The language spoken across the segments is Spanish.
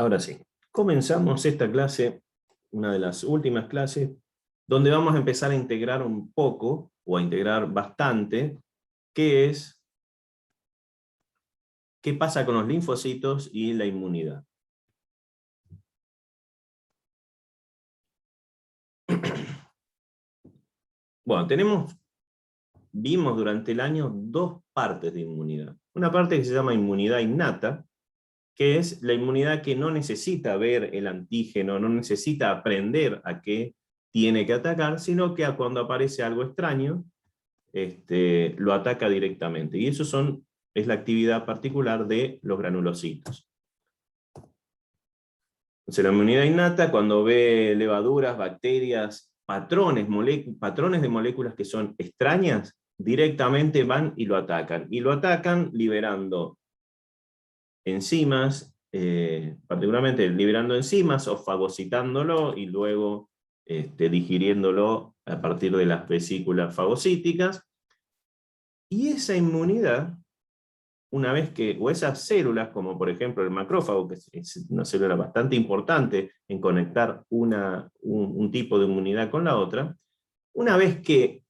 Ahora sí, comenzamos esta clase, una de las últimas clases, donde vamos a empezar a integrar un poco, o a integrar bastante, qué pasa con los linfocitos y la inmunidad. Bueno, vimos durante el año dos partes de inmunidad. Una parte que se llama inmunidad innata, que es la inmunidad que no necesita ver el antígeno, no necesita aprender a qué tiene que atacar, sino que cuando aparece algo extraño, lo ataca directamente. Y eso es la actividad particular de los granulocitos. Entonces la inmunidad innata, cuando ve levaduras, bacterias, patrones de moléculas que son extrañas, directamente van y lo atacan. Y lo atacan liberando enzimas, particularmente liberando enzimas o fagocitándolo y luego digiriéndolo a partir de las vesículas fagocíticas. Y esa inmunidad, una vez que, o esas células, como por ejemplo el macrófago, que es una célula bastante importante en conectar un tipo de inmunidad con la otra, una vez que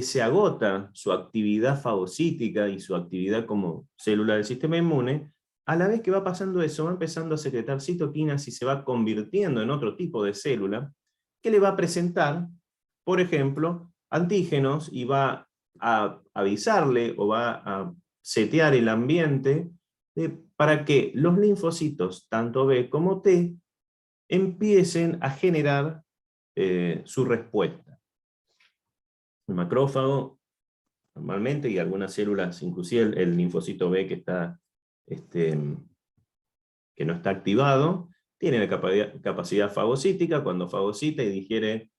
se agota su actividad fagocítica y su actividad como célula del sistema inmune, a la vez que va pasando eso, va empezando a secretar citoquinas y se va convirtiendo en otro tipo de célula que le va a presentar, por ejemplo, antígenos y va a avisarle o va a setear el ambiente para que los linfocitos, tanto B como T, empiecen a generar su respuesta. El macrófago, normalmente, y algunas células, inclusive el linfocito B que no está activado, tiene la capacidad fagocítica. Cuando fagocita y digiere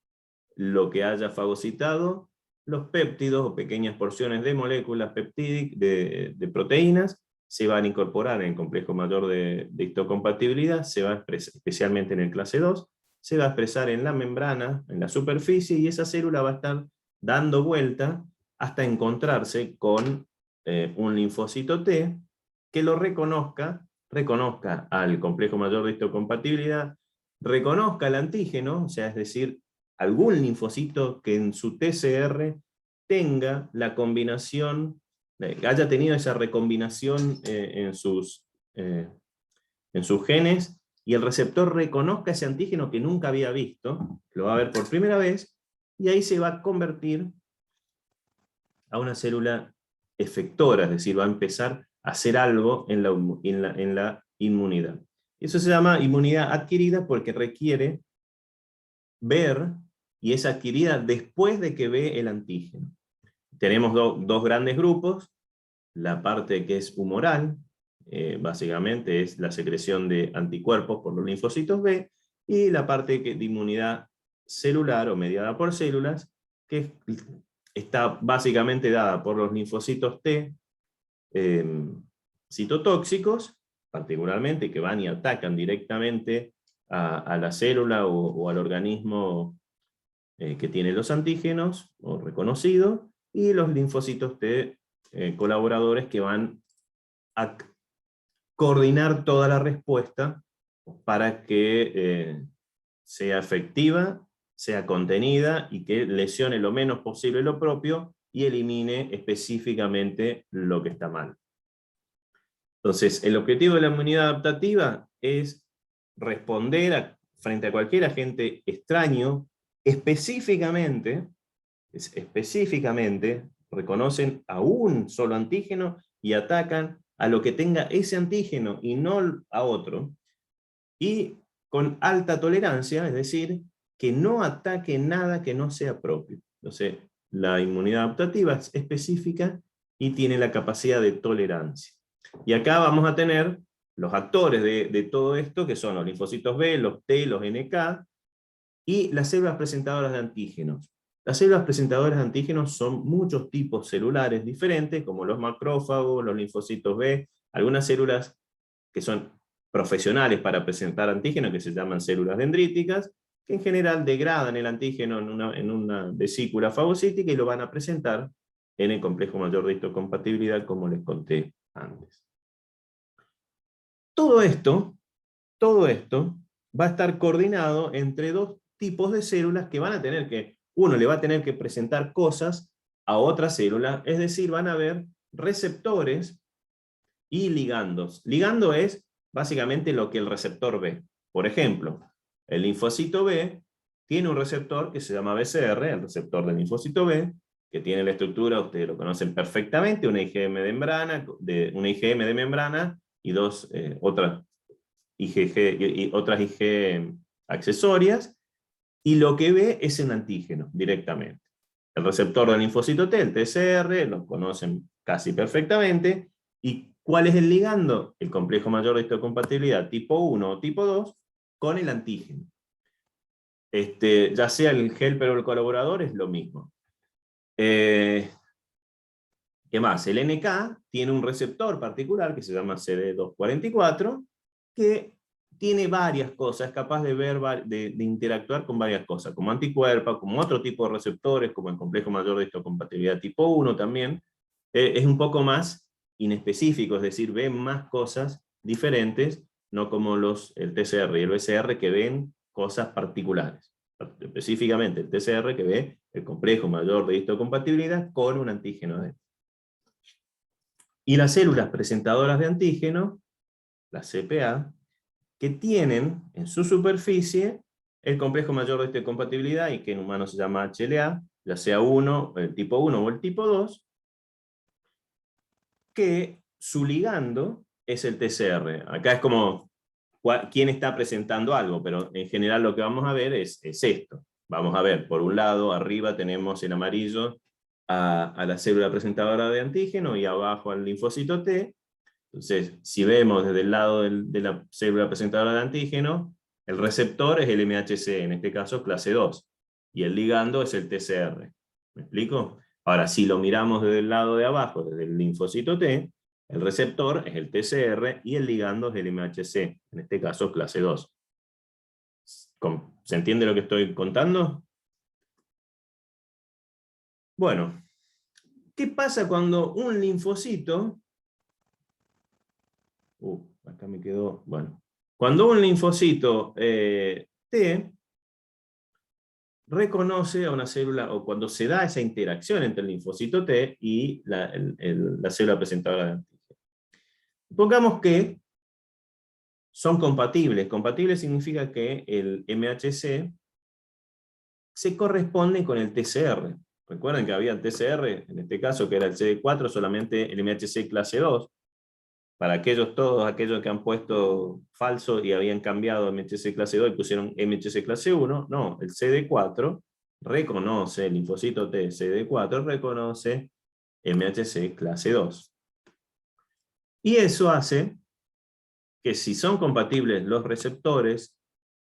lo que haya fagocitado, los péptidos o pequeñas porciones de moléculas peptídicas, de proteínas, se van a incorporar en el complejo mayor de histocompatibilidad, se va a expresar, especialmente en el clase 2, se va a expresar en la membrana, en la superficie, y esa célula va a estar dando vuelta hasta encontrarse con un linfocito T que lo reconozca al complejo mayor de histocompatibilidad, reconozca el antígeno, o sea, es decir, algún linfocito que en su TCR tenga la combinación, haya tenido esa recombinación en sus genes, y el receptor reconozca ese antígeno que nunca había visto, lo va a ver por primera vez, y ahí se va a convertir a una célula efectora, es decir, va a empezar a hacer algo en la inmunidad. Eso se llama inmunidad adquirida porque requiere ver, y es adquirida después de que ve el antígeno. Tenemos dos grandes grupos, la parte que es humoral, básicamente es la secreción de anticuerpos por los linfocitos B, y la parte de inmunidad celular o mediada por células, que está básicamente dada por los linfocitos T, citotóxicos, particularmente, que van y atacan directamente a la célula o al organismo que tiene los antígenos, o reconocido, y los linfocitos T colaboradores, que van a coordinar toda la respuesta para que sea efectiva, sea contenida, y que lesione lo menos posible lo propio, y elimine específicamente lo que está mal. Entonces, el objetivo de la inmunidad adaptativa es responder frente a cualquier agente extraño, específicamente reconocen a un solo antígeno y atacan a lo que tenga ese antígeno y no a otro, y con alta tolerancia, es decir, que no ataque nada que no sea propio. Entonces, la inmunidad adaptativa es específica y tiene la capacidad de tolerancia. Y acá vamos a tener los actores de todo esto, que son los linfocitos B, los T, los NK, y las células presentadoras de antígenos. Las células presentadoras de antígenos son muchos tipos celulares diferentes, como los macrófagos, los linfocitos B, algunas células que son profesionales para presentar antígenos, que se llaman células dendríticas, que en general degradan el antígeno en una vesícula fagocítica y lo van a presentar en el complejo mayor de histocompatibilidad, como les conté antes. Todo esto va a estar coordinado entre dos tipos de células que van a tener que, uno le va a tener que presentar cosas a otra célula, es decir, van a haber receptores y ligandos. Ligando es básicamente lo que el receptor ve. Por ejemplo, el linfocito B tiene un receptor que se llama BCR, el receptor del linfocito B, que tiene la estructura, ustedes lo conocen perfectamente, una IgM de membrana y otras Ig accesorias, y lo que ve es un antígeno directamente. El receptor del linfocito T, el TCR, lo conocen casi perfectamente. ¿Y cuál es el ligando? El complejo mayor de histocompatibilidad tipo 1 o tipo 2 con el antígeno. Ya sea el helper o el colaborador, es lo mismo. ¿Qué más? El NK tiene un receptor particular que se llama CD244, que tiene varias cosas, es capaz de ver, de interactuar con varias cosas, como anticuerpos, como otro tipo de receptores, como el complejo mayor de histocompatibilidad tipo 1 también. Es un poco más inespecífico, es decir, ve más cosas diferentes, no como el TCR y el BCR que ven cosas particulares. Específicamente el TCR que ve el complejo mayor de histocompatibilidad con un antígeno de. Y las células presentadoras de antígeno, las CPA, que tienen en su superficie el complejo mayor de histocompatibilidad, y que en humanos se llama HLA, ya sea el tipo 1 o el tipo 2, que su ligando es el TCR. Acá es como quién está presentando algo, pero en general lo que vamos a ver es esto. Vamos a ver, por un lado, arriba tenemos en amarillo a la célula presentadora de antígeno y abajo al linfocito T. Entonces, si vemos desde el lado de la célula presentadora de antígeno, el receptor es el MHC, en este caso clase 2, y el ligando es el TCR. ¿Me explico? Ahora, si lo miramos desde el lado de abajo, desde el linfocito T, el receptor es el TCR y el ligando es el MHC, en este caso clase 2. ¿Se entiende lo que estoy contando? Bueno, ¿qué pasa cuando un linfocito... acá me quedó... Bueno, cuando un linfocito T reconoce a una célula, o cuando se da esa interacción entre el linfocito T y la célula presentadora de antígeno. Pongamos que son compatibles. Compatible significa que el MHC se corresponde con el TCR. Recuerden que había el TCR, en este caso que era el CD4, solamente el MHC clase 2. Para todos aquellos que han puesto falso y habían cambiado MHC clase 2 y pusieron MHC clase 1, no, el CD4 reconoce, el linfocito T CD4 reconoce MHC clase 2. Y eso hace que si son compatibles los receptores,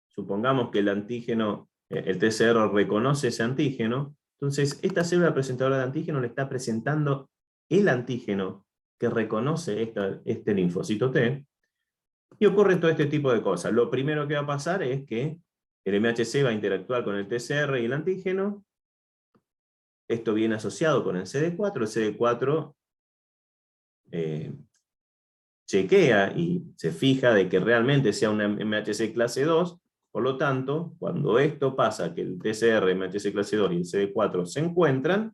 supongamos que el antígeno, el TCR reconoce ese antígeno, entonces esta célula presentadora de antígeno le está presentando el antígeno que reconoce este linfocito T, y ocurre todo este tipo de cosas. Lo primero que va a pasar es que el MHC va a interactuar con el TCR y el antígeno. Esto viene asociado con el CD4. El CD4 chequea y se fija de que realmente sea una MHC clase 2. Por lo tanto, cuando esto pasa, que el TCR, MHC clase 2 y el CD4 se encuentran,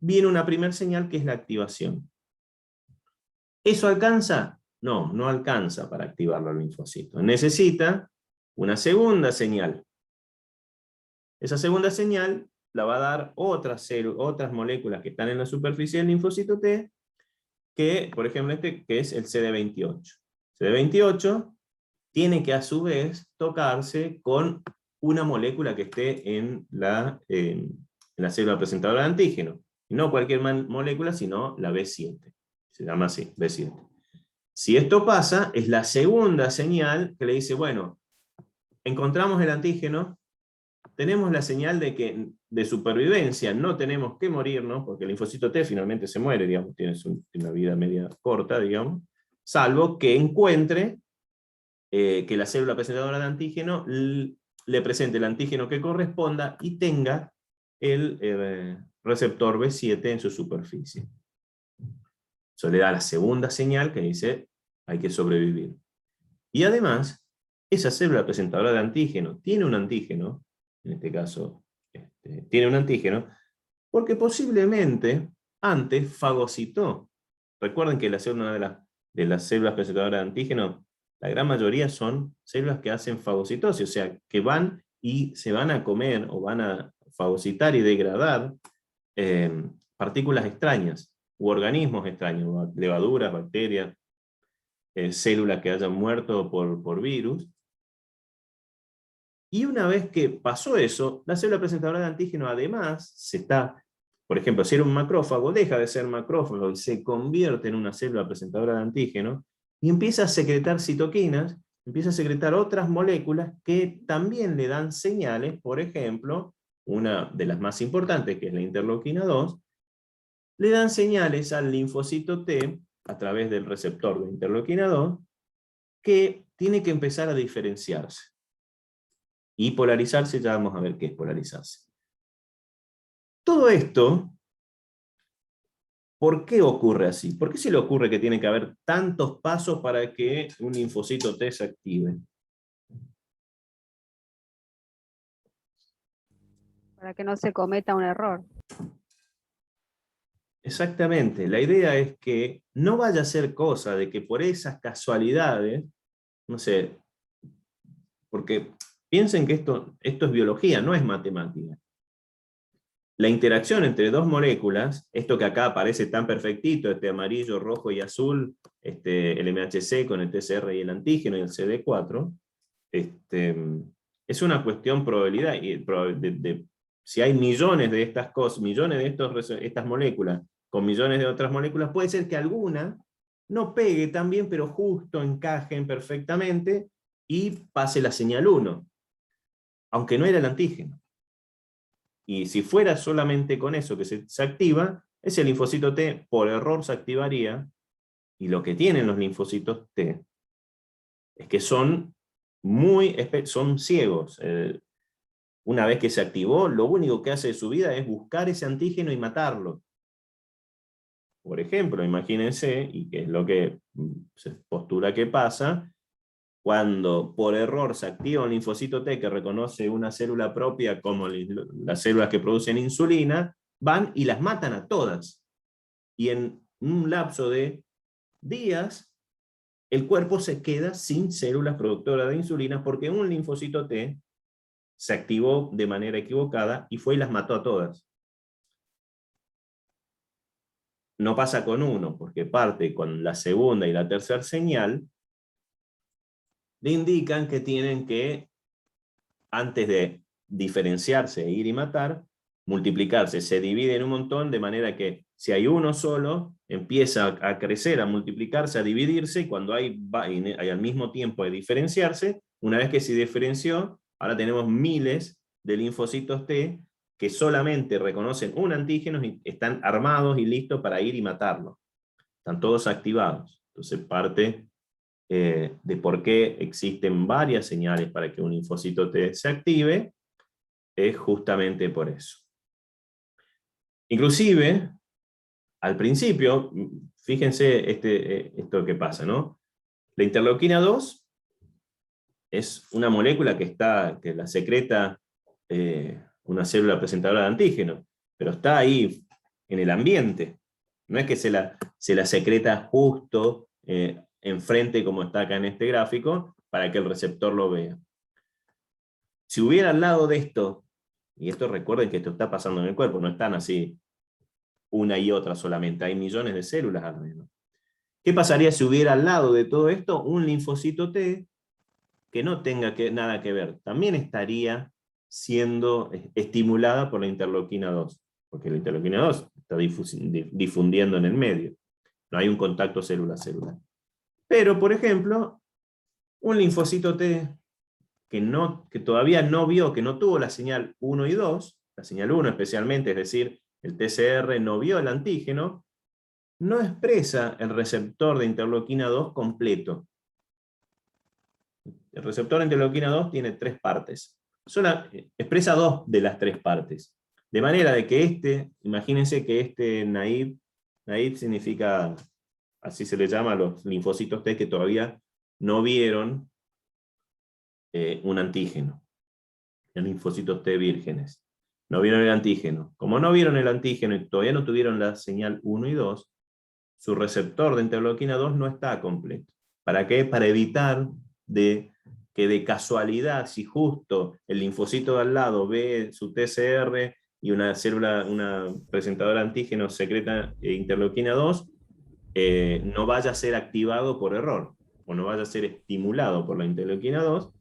viene una primera señal que es la activación. ¿Eso alcanza? No, no alcanza para activarlo el linfocito. Necesita una segunda señal. Esa segunda señal la va a dar otras moléculas que están en la superficie del linfocito T, que, por ejemplo, que es el CD28. CD28 tiene que a su vez tocarse con una molécula que esté en la célula presentadora de antígeno. Y no cualquier molécula, sino la B7. Se llama así, B7. Si esto pasa, es la segunda señal que le dice, bueno, encontramos el antígeno, tenemos la señal de supervivencia, no tenemos que morirnos, porque el linfocito T finalmente se muere, digamos, tiene una vida media corta, digamos, salvo que encuentre que la célula presentadora de antígeno le presente el antígeno que corresponda y tenga el receptor B7 en su superficie. Eso le da la segunda señal que dice hay que sobrevivir. Y además, esa célula presentadora de antígeno tiene un antígeno, en este caso, tiene un antígeno, porque posiblemente antes fagocitó. Recuerden que de las células presentadoras de antígeno, la gran mayoría son células que hacen fagocitosis, o sea, que van y se van a comer o van a fagocitar y degradar partículas extrañas u organismos extraños, levaduras, bacterias, células que hayan muerto por virus. Y una vez que pasó eso, la célula presentadora de antígeno además por ejemplo, si era un macrófago, deja de ser macrófago y se convierte en una célula presentadora de antígeno y empieza a secretar citoquinas, empieza a secretar otras moléculas que también le dan señales. Por ejemplo, una de las más importantes, que es la interleuquina 2, le dan señales al linfocito T a través del receptor de interleuquina 2 que tiene que empezar a diferenciarse. Y polarizarse, ya vamos a ver qué es polarizarse. Todo esto, ¿por qué ocurre así? ¿Por qué se le ocurre que tiene que haber tantos pasos para que un linfocito T se active? Para que no se cometa un error. Exactamente, la idea es que no vaya a ser cosa de que por esas casualidades, no sé, porque piensen que esto es biología, no es matemática. La interacción entre dos moléculas, esto que acá aparece tan perfectito, amarillo, rojo y azul, el MHC con el TCR y el antígeno y el CD4, es una cuestión probabilidad, si hay millones de estas cosas, millones de estas moléculas con millones de otras moléculas, puede ser que alguna no pegue tan bien, pero justo encajen perfectamente y pase la señal 1, aunque no era el antígeno. Y si fuera solamente con eso que se activa, ese linfocito T por error se activaría, y lo que tienen los linfocitos T es que son ciegos. Una vez que se activó, lo único que hace de su vida es buscar ese antígeno y matarlo. Por ejemplo, imagínense, y que es lo que se postula que pasa, cuando por error se activa un linfocito T que reconoce una célula propia como las células que producen insulina, van y las matan a todas. Y en un lapso de días, el cuerpo se queda sin células productoras de insulina porque un linfocito T se activó de manera equivocada y fue y las mató a todas. No pasa con uno, porque parte con la segunda y la tercera señal, le indican que tienen que, antes de diferenciarse e ir y matar, multiplicarse. Se divide en un montón, de manera que si hay uno solo, empieza a crecer, a multiplicarse, a dividirse, y cuando hay al mismo tiempo de diferenciarse, una vez que se diferenció, ahora tenemos miles de linfocitos T que solamente reconocen un antígeno y están armados y listos para ir y matarlo. Están todos activados. Entonces parte de por qué existen varias señales para que un linfocito T se active, es justamente por eso. Inclusive, al principio, fíjense esto que pasa, ¿no? La interleuquina 2 es una molécula que la secreta una célula presentadora de antígeno, pero está ahí en el ambiente. No es que se la secreta justo enfrente como está acá en este gráfico para que el receptor lo vea. Si hubiera al lado de esto, y esto recuerden que esto está pasando en el cuerpo, no están así una y otra solamente, hay millones de células alrededor. ¿Qué pasaría si hubiera al lado de todo esto un linfocito T que no tenga nada que ver? También estaría siendo estimulada por la interleuquina 2, porque la interleuquina 2 está difundiendo en el medio. No hay un contacto célula-célula. Pero, por ejemplo, un linfocito T que todavía no vio, que no tuvo la señal 1 y 2, la señal 1 especialmente, es decir, el TCR no vio el antígeno, no expresa el receptor de interleuquina 2 completo. El receptor de interleuquina 2 tiene 3 partes. Expresa 2 de las 3 partes. De manera de que imagínense que naive significa, así se le llama a los linfocitos T que todavía no vieron un antígeno, los linfocitos T vírgenes. No vieron el antígeno. Como no vieron el antígeno y todavía no tuvieron la señal 1 y 2, su receptor de interleuquina 2 no está completo. ¿Para qué? Para evitar que de casualidad, si justo el linfocito de al lado ve su TCR y una presentadora de antígeno secreta interleuquina 2, no vaya a ser activado por error, o no vaya a ser estimulado por la interleuquina 2,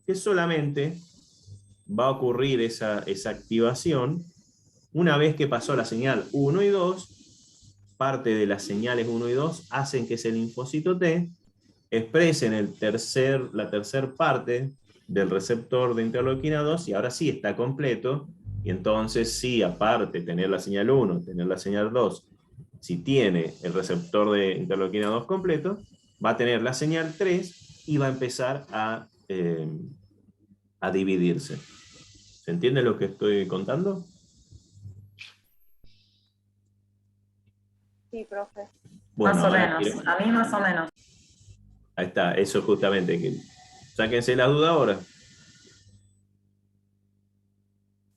que solamente va a ocurrir esa activación una vez que pasó la señal 1 y 2. Parte de las señales 1 y 2 hacen que ese linfocito T exprese la tercer parte del receptor de interleuquina 2 y ahora sí está completo, y entonces sí, aparte de tener la señal 1, tener la señal 2, si tiene el receptor de interleuquina 2 completo, va a tener la señal 3 y va a empezar a dividirse. ¿Se entiende lo que estoy contando? Sí, profe. Bueno, Más o ahora menos, a mí más o menos. ahí está, eso justamente. Sáquense la duda ahora.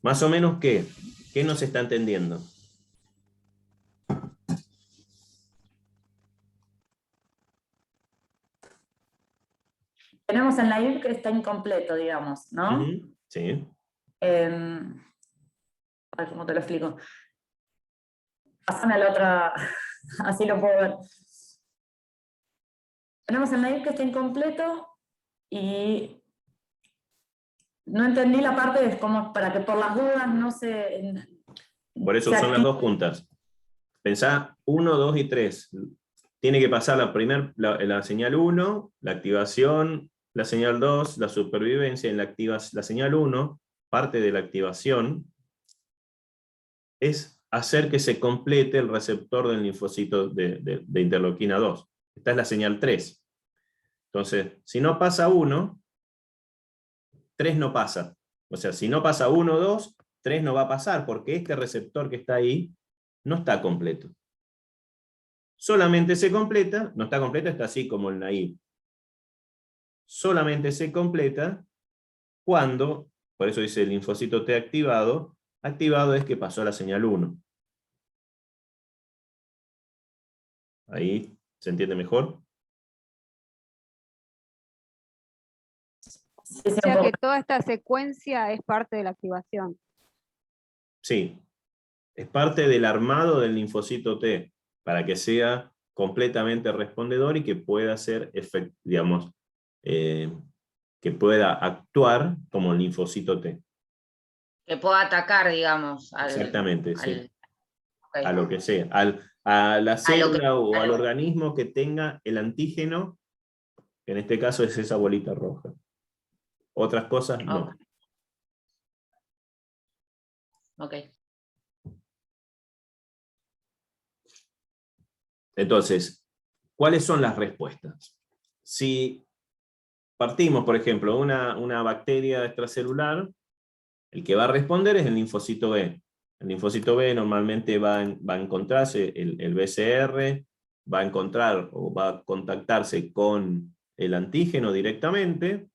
Más o menos, ¿qué? ¿Qué no se está entendiendo? Tenemos el naive que está incompleto, digamos, ¿no? Sí. A ver, ¿cómo te lo explico? Pásame a la otra, así lo puedo ver. Tenemos el naive que está incompleto y no entendí la parte de cómo, para que por las dudas no se... Por eso son las dos juntas. Pensá 1, 2 y 3. Tiene que pasar la señal 1, la activación, la señal 2, la supervivencia. En la señal 1, parte de la activación es hacer que se complete el receptor del linfocito de interleuquina 2. Esta es la señal 3. Entonces, si no pasa 1, 3 no pasa. O sea, si no pasa 1, 2, 3 no va a pasar, porque este receptor que está ahí no está completo. Solamente se completa, no está completo, está así como el naive. Solamente se completa cuando, por eso dice el linfocito T activado, activado es que pasó la señal 1. Ahí se entiende mejor. Sí, O sea que toda esta secuencia es parte de la activación. Sí, es parte del armado del linfocito T, para que sea completamente respondedor y que pueda ser, digamos, que pueda actuar como linfocito T. Que pueda atacar, digamos. Exactamente, sí. Okay. A lo que sea. A la célula o al organismo que tenga el antígeno, que en este caso es esa bolita roja. Otras cosas, no. Ok. Entonces, ¿cuáles son las respuestas? Si partimos, por ejemplo, una bacteria extracelular, el que va a responder es el linfocito B. El linfocito B normalmente va a encontrarse, el BCR, va a encontrar o va a contactarse con el antígeno directamente,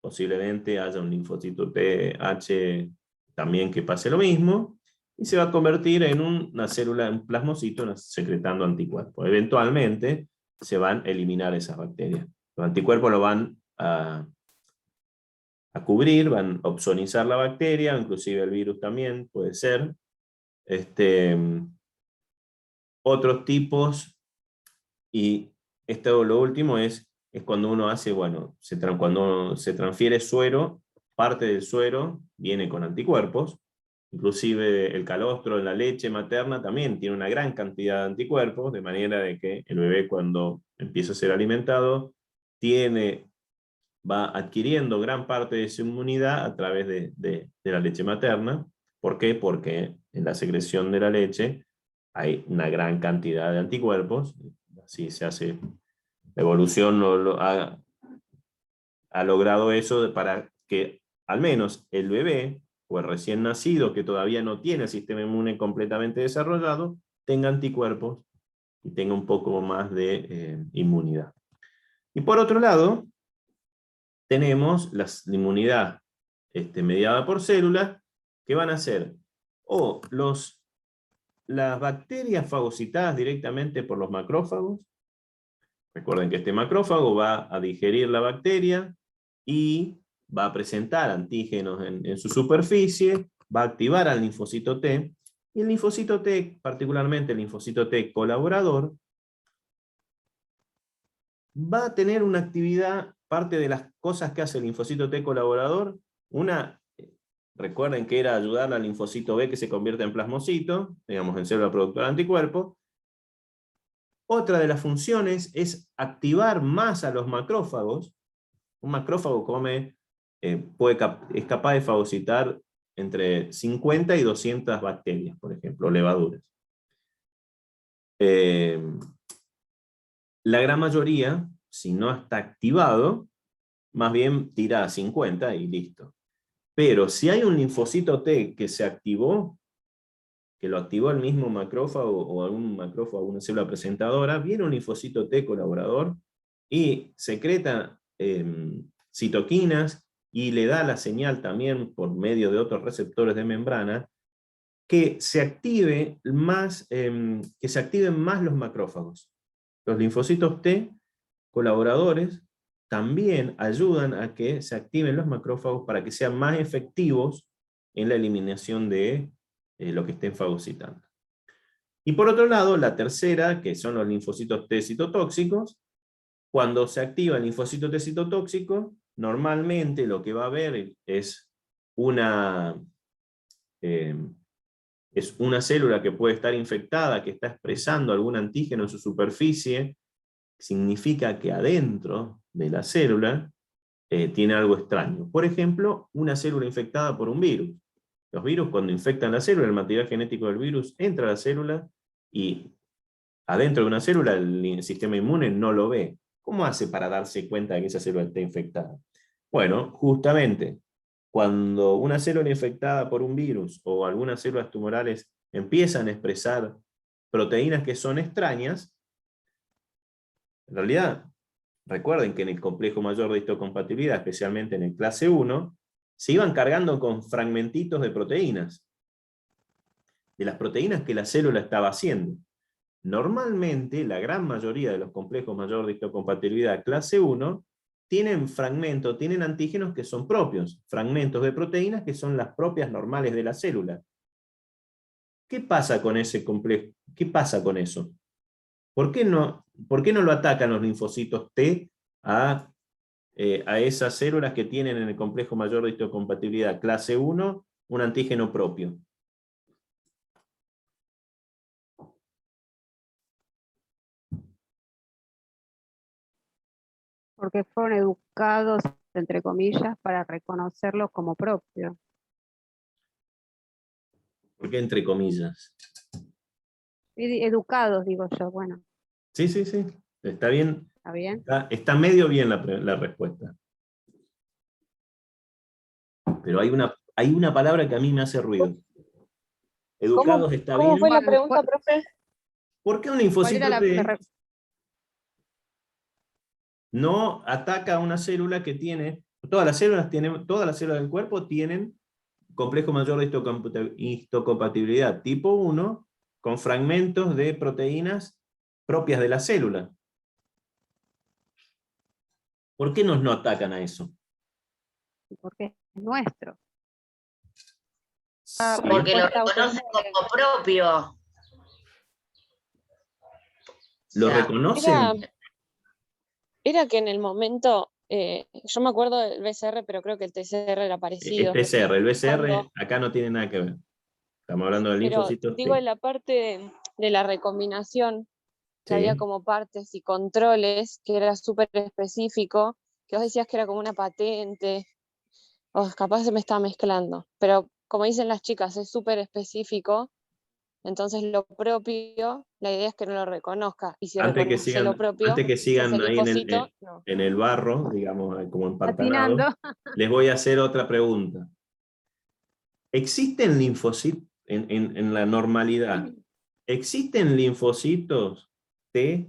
posiblemente haya un linfocito TH también que pase lo mismo, y se va a convertir en una célula, un plasmocito secretando anticuerpos. Eventualmente se van a eliminar esas bacterias. Los anticuerpos lo van a cubrir, van a opsonizar la bacteria, inclusive el virus también puede ser. Otros tipos, y esto lo último es cuando uno hace, bueno, cuando se transfiere suero, parte del suero viene con anticuerpos, inclusive el calostro en la leche materna también tiene una gran cantidad de anticuerpos, de manera de que el bebé cuando empieza a ser alimentado va adquiriendo gran parte de su inmunidad a través de la leche materna. ¿Por qué? Porque en la secreción de la leche hay una gran cantidad de anticuerpos, así se hace. La evolución ha logrado eso para que al menos el bebé o el recién nacido que todavía no tiene el sistema inmune completamente desarrollado, tenga anticuerpos y tenga un poco más de inmunidad. Y por otro lado, tenemos la inmunidad mediada por células, que van a ser o las bacterias fagocitadas directamente por los macrófagos. Recuerden que este macrófago va a digerir la bacteria y va a presentar antígenos en su superficie, va a activar al linfocito T, y el linfocito T, particularmente el linfocito T colaborador, va a tener una actividad, parte de las cosas que hace el linfocito T colaborador, recuerden que era ayudar al linfocito B que se convierte en plasmocito, digamos en célula productora de anticuerpos. Otra de las funciones es activar más a los macrófagos. Un macrófago es capaz de fagocitar entre 50 y 200 bacterias, por ejemplo, levaduras. La gran mayoría, si no está activado, más bien tira a 50 y listo. Pero si hay un linfocito T que se activó, que lo activó el mismo macrófago o algún macrófago, alguna célula presentadora, viene un linfocito T colaborador y secreta citoquinas y le da la señal también por medio de otros receptores de membrana que se activen más los macrófagos. Los linfocitos T colaboradores también ayudan a que se activen los macrófagos para que sean más efectivos en la eliminación de lo que estén fagocitando. Y por otro lado, la tercera, que son los linfocitos T citotóxicos, cuando se activa el linfocito T citotóxico, normalmente lo que va a haber es una célula que puede estar infectada, que está expresando algún antígeno en su superficie. Significa que adentro de la célula tiene algo extraño. Por ejemplo, una célula infectada por un virus. Los virus, cuando infectan la célula, el material genético del virus entra a la célula y adentro de una célula el sistema inmune no lo ve. ¿Cómo hace para darse cuenta de que esa célula está infectada? Bueno, justamente, cuando una célula infectada por un virus o algunas células tumorales empiezan a expresar proteínas que son extrañas, en realidad, recuerden que en el complejo mayor de histocompatibilidad, especialmente en el clase 1, se iban cargando con fragmentitos de proteínas, de las proteínas que la célula estaba haciendo. Normalmente, la gran mayoría de los complejos mayor de histocompatibilidad clase 1 tienen fragmentos, tienen antígenos que son propios, fragmentos de proteínas que son las propias normales de la célula. ¿Qué pasa con ese complejo? ¿Qué pasa con eso? ¿Por qué no lo atacan los linfocitos T a esas células que tienen en el complejo mayor de histocompatibilidad clase 1 un antígeno propio? Porque fueron educados, entre comillas, para reconocerlo como propio. ¿Por qué entre comillas? Educados, digo yo, bueno, Sí, está bien. ¿está bien? Está medio bien la respuesta. Pero hay una palabra que a mí me hace ruido. Educados está bien. ¿Cómo fue la Bueno, pregunta, profe? ¿Por qué un ¿Cuál linfocito era T no ataca a una célula que tiene, todas las células del cuerpo tienen complejo mayor de histocompatibilidad tipo 1 con fragmentos de proteínas propias de la célula? ¿Por qué no atacan a eso? Porque es nuestro. ¿Sí? Porque lo respuesta reconocen como propio. ¿Lo O sea, reconocen? Era que en el momento, yo me acuerdo del BCR, pero creo que el TCR era parecido. Es PCR, el BCR Cuando- acá no tiene nada que ver. Estamos hablando del Pero linfocito digo, T. en la parte de la recombinación, que Sí. había como partes y controles, que era súper específico, que vos decías que era como una patente, o capaz se me está mezclando, pero como dicen las chicas, es súper específico, entonces lo propio, la idea es que no lo reconozca, y si Antes que reconoce lo propio, antes que ese sigan ahí linfocito, no. en el barro, digamos, como empantanado, Patinando. les voy a hacer otra pregunta. ¿existen linfocitos en la normalidad? ¿Existen linfocitos T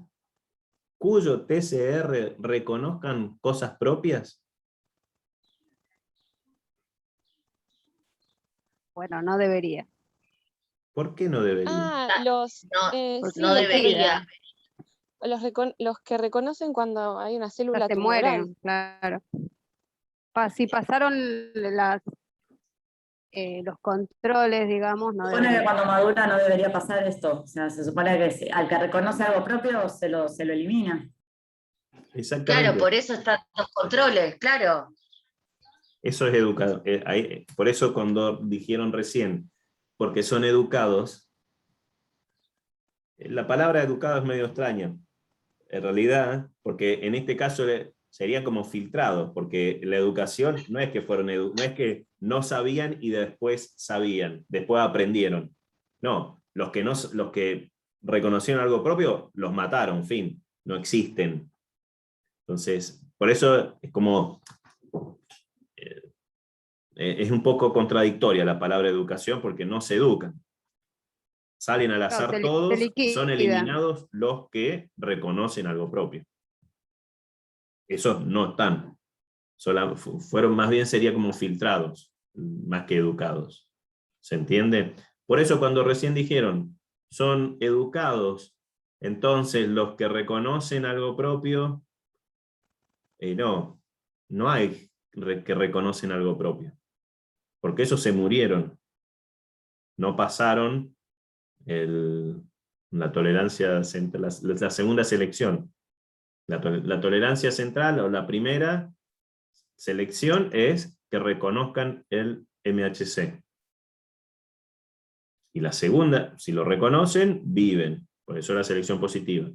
cuyo TCR reconozcan cosas propias? Bueno, no debería. ¿Por qué no debería? Ah, No, sí, no el que debería. los que reconocen cuando hay una Ya célula se tumoral. mueren, claro. Si pasaron los controles, digamos, no Se supone que debería. cuando madura no debería pasar esto. O sea, se supone que al que reconoce algo propio se lo elimina. Exactamente. Claro, por eso están los controles, claro. Eso es educado. Por eso cuando dijeron recién, porque son educados, la palabra educado es medio extraña. En realidad, porque en este caso sería como filtrado, porque la educación no es que no es que no sabían y después sabían, después aprendieron. No, los que reconocieron algo propio, los mataron, fin, no existen. Entonces, por eso es como es un poco contradictoria la palabra educación, porque no se educan. Salen al Claro, azar se todos y son liquida. eliminados los que reconocen algo propio. Esos no están. Fueron más bien, sería como filtrados, más que educados. ¿Se entiende? Por eso cuando recién dijeron, son educados, entonces los que reconocen algo propio, no hay que reconocen algo propio. Porque esos se murieron. No pasaron la tolerancia, la segunda selección. La tolerancia central o la primera selección es que reconozcan el MHC. Y la segunda, si lo reconocen, viven. Por eso la selección positiva.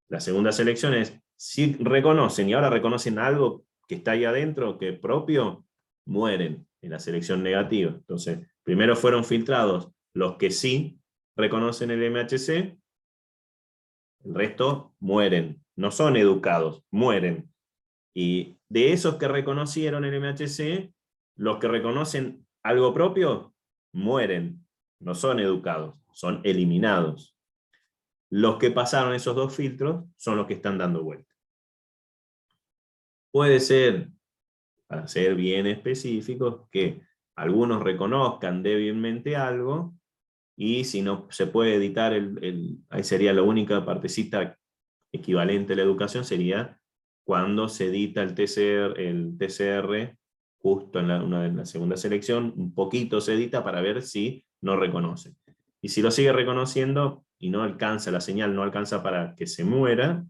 La segunda selección es, si reconocen y ahora reconocen algo que está ahí adentro, que es propio, mueren en la selección negativa. Entonces, primero fueron filtrados los que sí reconocen el MHC, el resto mueren. No son educados, mueren. Y de esos que reconocieron el MHC, los que reconocen algo propio, mueren. No son educados, son eliminados. Los que pasaron esos dos filtros son los que están dando vuelta. Puede ser, para ser bien específicos, que algunos reconozcan débilmente algo, y si no se puede editar, ahí sería la única partecita equivalente a la educación, sería cuando se edita el TCR justo en la segunda selección, un poquito se edita para ver si no reconoce. Y si lo sigue reconociendo y no alcanza, la señal no alcanza para que se muera,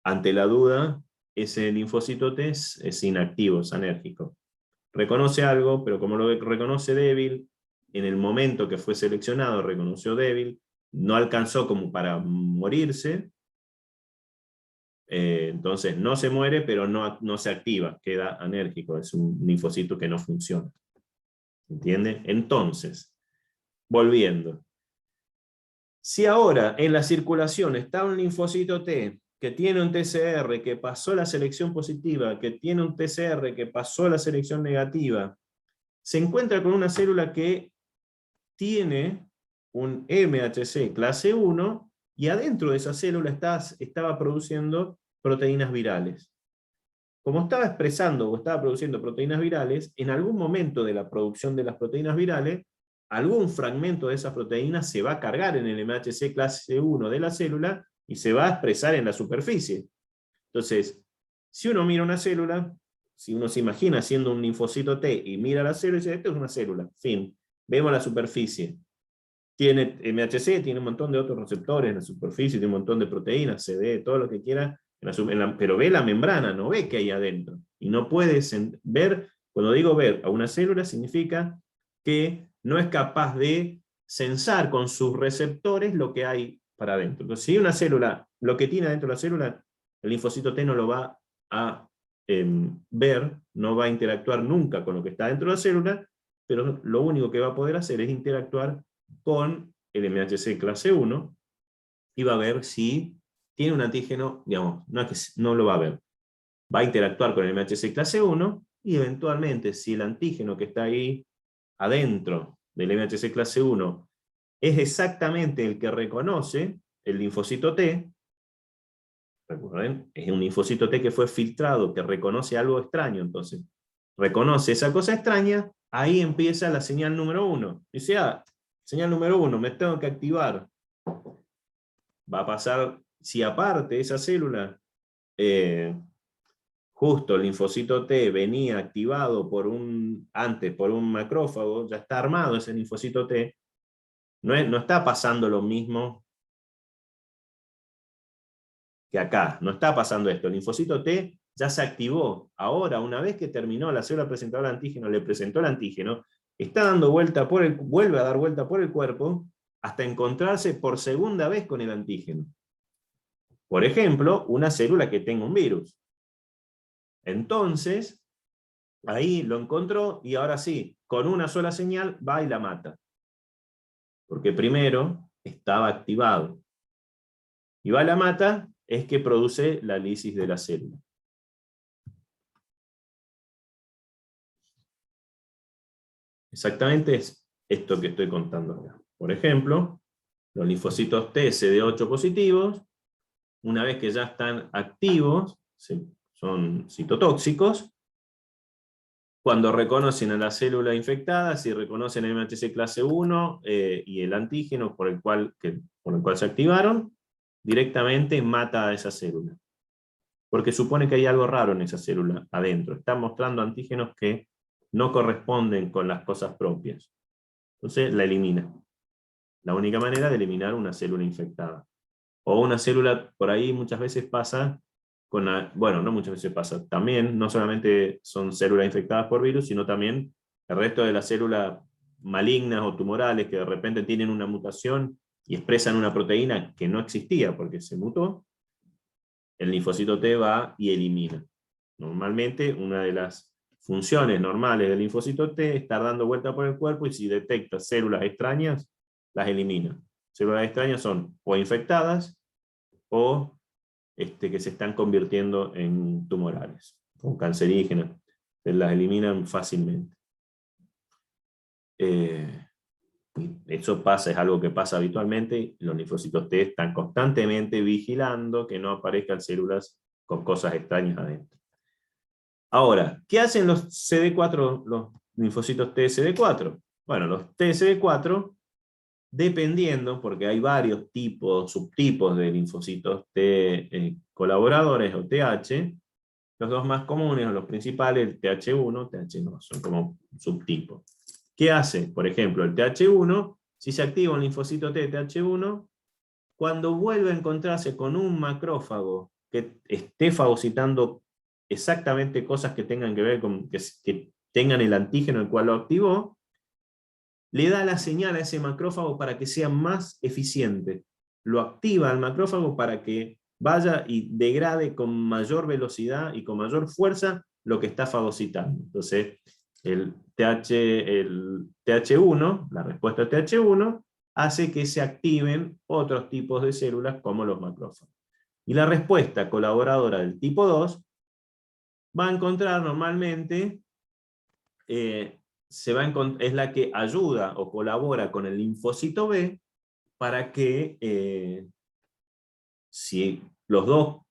ante la duda, ese linfocito T es inactivo, es anérgico. Reconoce algo, pero como lo reconoce débil, en el momento que fue seleccionado reconoció débil, no alcanzó como para morirse, entonces no se muere, pero no se activa, queda anérgico, es un linfocito que no funciona. ¿Entiende? Entonces, volviendo. Si ahora en la circulación está un linfocito T que tiene un TCR que pasó la selección positiva, que tiene un TCR que pasó la selección negativa, se encuentra con una célula que tiene un MHC clase 1 y adentro de esa célula estaba produciendo proteínas virales. Como estaba expresando o estaba produciendo proteínas virales, en algún momento de la producción de las proteínas virales, algún fragmento de esas proteínas se va a cargar en el MHC clase 1 de la célula y se va a expresar en la superficie. Entonces, si uno mira una célula, si uno se imagina siendo un linfocito T y mira la célula y dice, esto es una célula, fin, vemos la superficie. Tiene MHC, tiene un montón de otros receptores en la superficie, tiene un montón de proteínas, CD, todo lo que quiera, pero ve la membrana, no ve qué hay adentro. Y no puedes ver, cuando digo ver a una célula, significa que no es capaz de sensar con sus receptores lo que hay para adentro. Entonces, si una célula, lo que tiene adentro de la célula, el linfocito T no lo va a ver, no va a interactuar nunca con lo que está dentro de la célula, pero lo único que va a poder hacer es interactuar con el MHC clase 1 y va a ver si tiene un antígeno, digamos, no, es que no lo va a ver. Va a interactuar con el MHC clase 1 y eventualmente si el antígeno que está ahí adentro del MHC clase 1 es exactamente el que reconoce el linfocito T. Recuerden, es un linfocito T que fue filtrado, que reconoce algo extraño, entonces reconoce esa cosa extraña, ahí empieza la señal número 1. Dice, señal número 1, me tengo que activar. Va a pasar, si aparte esa célula, justo el linfocito T venía activado antes por un macrófago, ya está armado ese linfocito T, no está pasando lo mismo que acá, no está pasando esto. El linfocito T ya se activó. Ahora, una vez que terminó la célula presentadora de antígeno, le presentó el antígeno, está dando vuelta vuelve a dar vuelta por el cuerpo hasta encontrarse por segunda vez con el antígeno. Por ejemplo, una célula que tenga un virus. Entonces, ahí lo encontró y ahora sí, con una sola señal va y la mata. Porque primero estaba activado. Y va y la mata, es que produce la lisis de la célula. Exactamente es esto que estoy contando acá. Por ejemplo, los linfocitos T CD8 positivos, una vez que ya están activos, son citotóxicos, cuando reconocen a la célula infectada, si reconocen el MHC clase 1 y el antígeno por el cual se activaron, directamente mata a esa célula. Porque supone que hay algo raro en esa célula adentro. Está mostrando antígenos que no corresponden con las cosas propias. Entonces la elimina. La única manera de eliminar una célula infectada. O una célula, por ahí muchas veces pasa, bueno, no muchas veces pasa, también no solamente son células infectadas por virus, sino también el resto de las células malignas o tumorales que de repente tienen una mutación y expresan una proteína que no existía porque se mutó, el linfocito T va y elimina. Normalmente una de las funciones normales del linfocito T es estar dando vuelta por el cuerpo y si detecta células extrañas, las elimina. Células extrañas son o infectadas o que se están convirtiendo en tumorales, o cancerígenas. Se las eliminan fácilmente. Eso pasa, es algo que pasa habitualmente. Los linfocitos T están constantemente vigilando que no aparezcan células con cosas extrañas adentro. Ahora, ¿qué hacen los CD4, los linfocitos T CD4? Bueno, los T CD4, dependiendo, porque hay varios subtipos de linfocitos T colaboradores o TH, los dos más comunes o los principales, el TH1, TH2, son como subtipos. ¿Qué hace? Por ejemplo, el TH1, si se activa un linfocito T TH1, cuando vuelve a encontrarse con un macrófago que esté fagocitando exactamente cosas que tengan que ver con que tengan el antígeno el cual lo activó, le da la señal a ese macrófago para que sea más eficiente. Lo activa al macrófago para que vaya y degrade con mayor velocidad y con mayor fuerza lo que está fagocitando. Entonces, el TH1, la respuesta al TH1, hace que se activen otros tipos de células como los macrófagos. Y la respuesta colaboradora del tipo 2 va a encontrar normalmente, es la que ayuda o colabora con el linfocito B para que, si los dos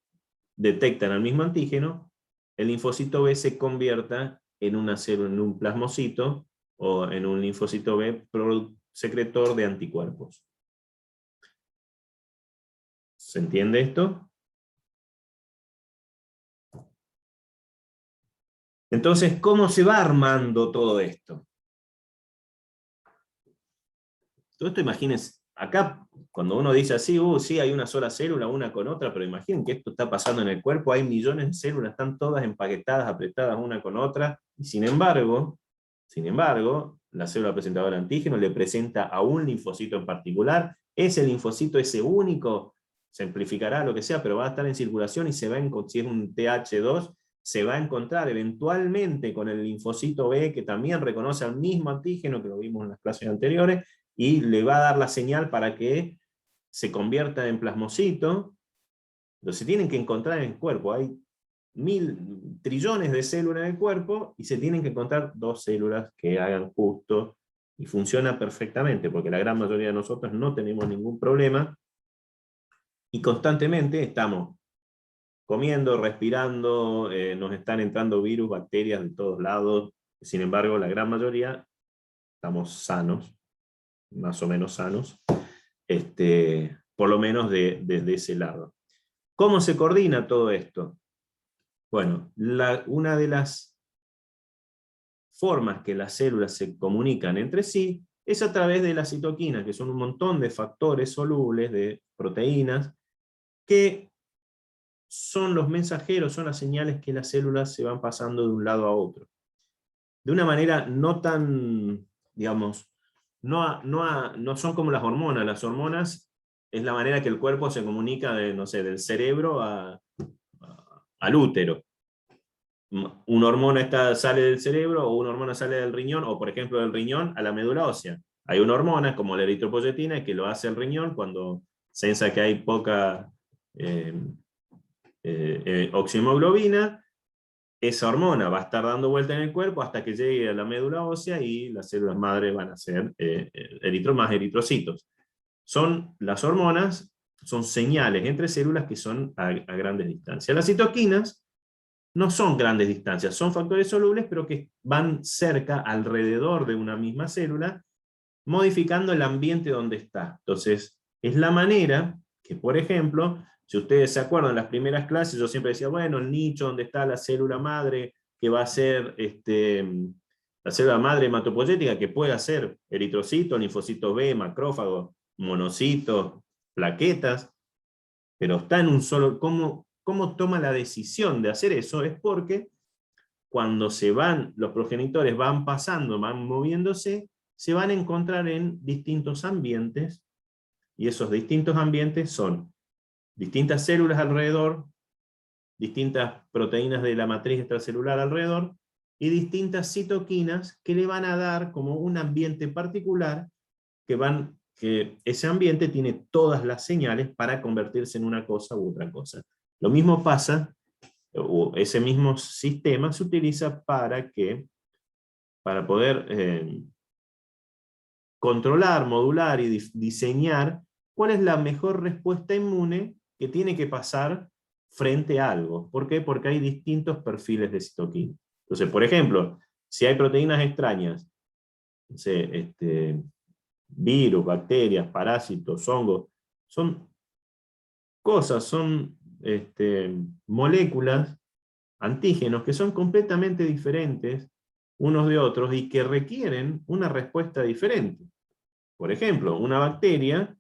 detectan el mismo antígeno, el linfocito B se convierta en una célula, en un plasmocito o en un linfocito B secretor de anticuerpos. ¿Se entiende esto? Entonces, ¿cómo se va armando todo esto? Todo esto, imagínense, acá cuando uno dice así, sí, hay una sola célula, una con otra, pero imaginen que esto está pasando en el cuerpo, hay millones de células, están todas empaquetadas, apretadas una con otra, y sin embargo, la célula presentadora de antígeno le presenta a un linfocito en particular, ese linfocito, ese único, se amplificará lo que sea, pero va a estar en circulación y se va a encontrar, si es un TH2, se va a encontrar eventualmente con el linfocito B, que también reconoce al mismo antígeno que lo vimos en las clases anteriores, y le va a dar la señal para que se convierta en plasmocito. Entonces se tienen que encontrar en el cuerpo, hay trillones de células en el cuerpo, y se tienen que encontrar dos células que hagan justo y funciona perfectamente, porque la gran mayoría de nosotros no tenemos ningún problema, y constantemente estamos comiendo, respirando, nos están entrando virus, bacterias de todos lados. Sin embargo, la gran mayoría estamos sanos, más o menos sanos, por lo menos desde ese lado. ¿Cómo se coordina todo esto? Bueno, una de las formas que las células se comunican entre sí es a través de las citoquinas, que son un montón de factores solubles, de proteínas, que son los mensajeros, son las señales que las células se van pasando de un lado a otro. De una manera no tan, digamos, no son como las hormonas. Las hormonas es la manera que el cuerpo se comunica no sé, del cerebro al útero. Una hormona sale del cerebro, o una hormona sale del riñón, o por ejemplo del riñón a la médula ósea. Hay una hormona como la eritropoyetina que lo hace el riñón cuando sensa que hay poca oximoglobina. Esa hormona va a estar dando vuelta en el cuerpo hasta que llegue a la médula ósea y las células madre van a ser más eritrocitos. Las hormonas son señales entre células que son a grandes distancias. Las citoquinas no son grandes distancias, son factores solubles, pero que van cerca, alrededor de una misma célula, modificando el ambiente donde está. Entonces, es la manera que, por ejemplo, si ustedes se acuerdan, en las primeras clases yo siempre decía, bueno, el nicho donde está la célula madre, que va a ser la célula madre hematopoyética, que puede ser eritrocito, linfocito B, macrófago, monocitos, plaquetas, pero está en un solo... ¿Cómo toma la decisión de hacer eso? Es porque cuando los progenitores van pasando, van moviéndose, se van a encontrar en distintos ambientes, y esos distintos ambientes son distintas células alrededor, distintas proteínas de la matriz extracelular alrededor, y distintas citoquinas que le van a dar como un ambiente particular, que ese ambiente tiene todas las señales para convertirse en una cosa u otra cosa. Lo mismo pasa, o ese mismo sistema se utiliza para poder controlar, modular y diseñar cuál es la mejor respuesta inmune que tiene que pasar frente a algo. ¿Por qué? Porque hay distintos perfiles de citoquina. Entonces, por ejemplo, si hay proteínas extrañas, no sé, virus, bacterias, parásitos, hongos, son cosas, son moléculas, antígenos, que son completamente diferentes unos de otros y que requieren una respuesta diferente. Por ejemplo, una bacteria